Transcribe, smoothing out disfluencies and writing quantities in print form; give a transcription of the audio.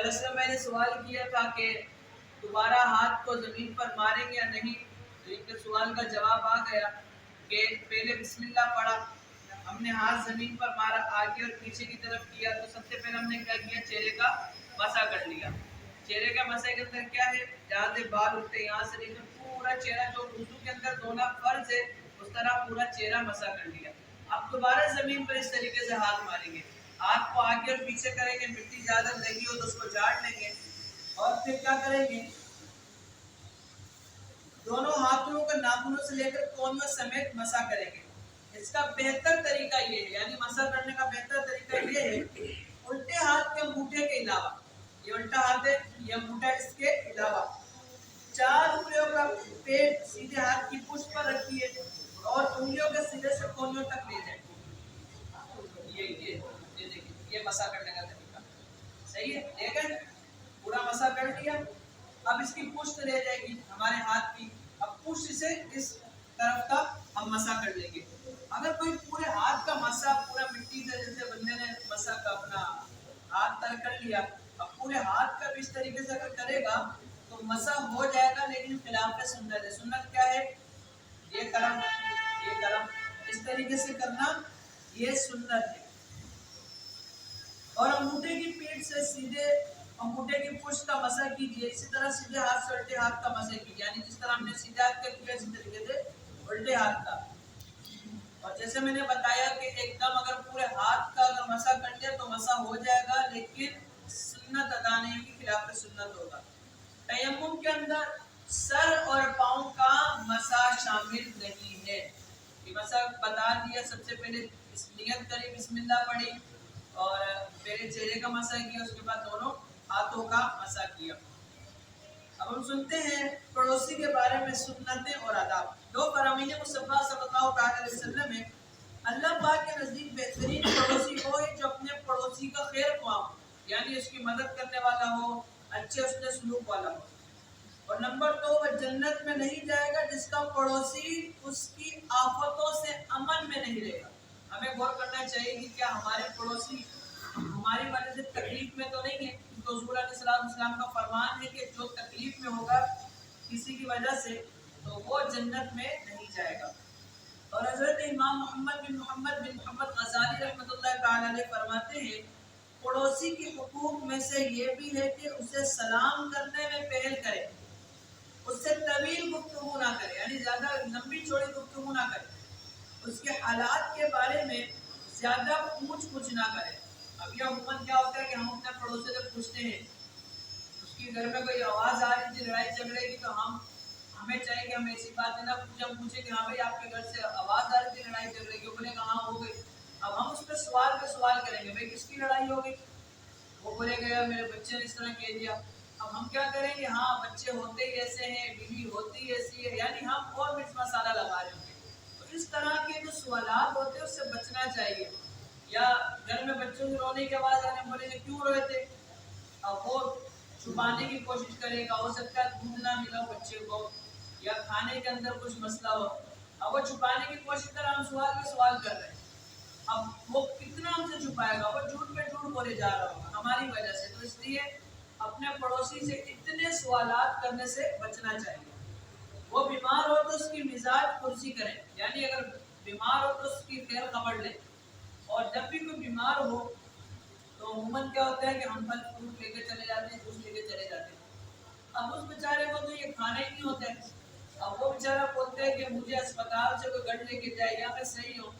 دراصل میں نے سوال کیا تھا کہ دوبارہ ہاتھ کو زمین پر ماریں گے یا نہیں، تو ان کے سوال کا جواب آ گیا کہ پہلے بسم اللہ پڑھا، ہم نے ہاتھ زمین پر مارا، آگے اور پیچھے کی طرف کیا، تو سب سے پہلے ہم نے کیا کیا، چہرے کا مسح کر لیا۔ چہرے کا مسح کے اندر کیا ہے، جہاں سے بال اٹھتے ہیں یہاں سے لے کر پورا چہرہ، جو وضو کے اندر دھونا فرض ہے اس طرح پورا چہرہ مسح کر لیا۔ اب دوبارہ زمین پر اس طریقے سے ہاتھ ماریں گے، ہاتھ کو آگے اور پیچھے کریں گے، مٹی زیادہ لگی ہو تو اس کو جھاڑ لیں گے، اور پھر کیا کریں گے، دونوں ہاتھوں کو ناخنوں سے لے کر کونوں سمیت مسح کریں گے۔ اس کا بہتر طریقہ یہ ہے، یعنی مسح کرنے کا بہتر طریقہ یہ ہے، الٹے ہاتھ کے انگوٹھے کے علاوہ، یہ الٹا ہاتھ ہے، یہ انگوٹھا اس کے علاوہ 4 انگلیوں کا پیٹ سیدھے ہاتھ کی پشت پر رکھیے اور انگلیوں کے سرے سے کونوں تک لے جائیں۔ یہ دیکھیے، یہ مسح کرنے کا طریقہ صحیح ہے، لے گئے پورا مسح کر لیا۔ اب اس کی پشت رہ جائے گی ہمارے ہاتھ کی، اب پشت سے اس طرف کا ہم مسح کر لیں گے۔ اگر کوئی پورے ہاتھ کا مسح پورا مٹی سے، جیسے بندے نے مسح کا اپنا ہاتھ تر کر لیا، اب پورے ہاتھ کا بھی اس طریقے سے اگر کرے گا تو مسح ہو جائے گا، لیکن خلاف سنت ہے۔ سنت کیا ہے، یہ کرم اس طریقے سے کرنا، یہ سنت ہے۔ اور انگوٹھے کی پیٹ سے سیدھے انگوٹھے کی پشت کا مسح کیجیے، اسی طرح سیدھے ہاتھ سے الٹے ہاتھ کا مسح کیجیے، یعنی جس طرح ہم نے سیدھے ہاتھ کا کیا اسی طریقے سے الٹے ہاتھ کا۔ اور جیسے میں نے بتایا کہ ایک دم اگر پورے ہاتھ کا اگر مسح کر لیا تو مسح ہو جائے گا، لیکن سنت ادا نہیں کی، خلاف سنت ہوگا۔ تیمم کے اندر سر اور پاؤں کا مسح شامل نہیں ہے، یہ مسح بتا دیا۔ سب سے پہلے نیت کری، بسم اللہ پڑھی، اور پہلے چہرے کا مسح کیا، اس کے بعد دونوں ہاتھوں کا مسح کیا۔ اب ہم سنتے ہیں پڑوسی کے بارے میں سنتیں اور آداب۔ دو فرامین مصطفیٰ صلی اللہ علیہ وسلم ہے، اللہ پاک کے نزدیک بہترین پڑوسی وہ ہے جو اپنے پڑوسی کا خیر خواہ ہو، یعنی اس کی مدد کرنے والا ہو، اچھے اس نے سلوک والا ہو۔ اور نمبر 2، وہ جنت میں نہیں جائے گا جس کا پڑوسی اس کی آفتوں سے امن میں نہیں رہے گا۔ ہمیں غور کرنا چاہیے کہ کیا ہمارے پڑوسی ہماری وجہ سے تکلیف میں تو نہیں ہے، کیونکہ حضور علیہ السلام کا فرمان ہے کہ جو تکلیف میں ہوگا کسی کی وجہ سے تو وہ جنت میں نہیں جائے گا۔ اور حضرت امام محمد بن محمد غزالی رحمۃ اللہ تعالی علیہ فرماتے ہیں، پڑوسی کے حقوق میں سے یہ بھی ہے کہ اسے سلام کرنے میں پہل کرے، اس سے طویل گفتگو نہ کرے، یعنی زیادہ لمبی چوڑی گفتگو نہ کرے، اس کے حالات کے بارے میں زیادہ پوچھ نہ کرے۔ اب یہ عموماً کیا ہوتا ہے کہ ہم اپنے پڑوسی سے پوچھتے ہیں، اس کی گھر میں کوئی آواز آ رہی تھی لڑائی جھگڑے کی، تو ہمیں چاہیے کہ ہم ایسی باتیں نہ پوچھیں، ہم پوچھیں کہ ہاں بھائی آپ کے گھر سے آواز آ رہی تھی لڑائی جھگڑے کی، بولے کہاں ہو گئی، اب ہم اس پہ سوال پہ سوال کریں گے، بھائی کس کی لڑائی ہو گئی، وہ بولے گا میرے بچے نے اس طرح کہہ دیا۔ اب ہم کیا کریں گے، ہاں بچے ہوتے ہی ایسے ہیں، بیوی ہوتی ہی ایسی ہے، یعنی ہم اور مرچ مسالہ لگا رہے ہوں گے۔ تو اس طرح کے جو سوالات ہوتے ہیں اس سے بچنا چاہیے۔ یا گھر میں بچوں کی رونے کی آواز آنے، بولیں گے کیوں روئے تھے، اب وہ چھپانے کی کوشش کرے گا، ہو سکتا ہے دودھ نہ ملا ہو بچے کو، یا کھانے کے اندر کچھ مسئلہ ہو، اب وہ چھپانے کی کوشش کر رہا، ہم سوال پہ سوال کر رہے ہیں، اب وہ کتنا ہم سے چھپائے گا، وہ جھوٹ پہ جھوٹ بولے جا رہا ہوگا ہماری وجہ سے۔ تو اس لیے اپنے پڑوسی سے اتنے سوالات کرنے سے بچنا چاہیے۔ وہ بیمار ہو تو اس کی مزاج پرسی کریں، یعنی اگر بیمار ہو تو اس کی خیر خبر لیں، اور جب بھی کوئی بیمار ہو تو عموماً کیا ہوتا ہے کہ ہم پھل فروٹ لے کے چلے جاتے ہیں، جوس لے کے چلے جاتے ہیں، اب اس بیچارے کو تو یہ کھانا ہی نہیں ہوتا ہے، اب وہ بیچارہ بولتے ہیں کہ مجھے اسپتال سے کوئی گڑ لے کے جائے، یا میں صحیح ہوں،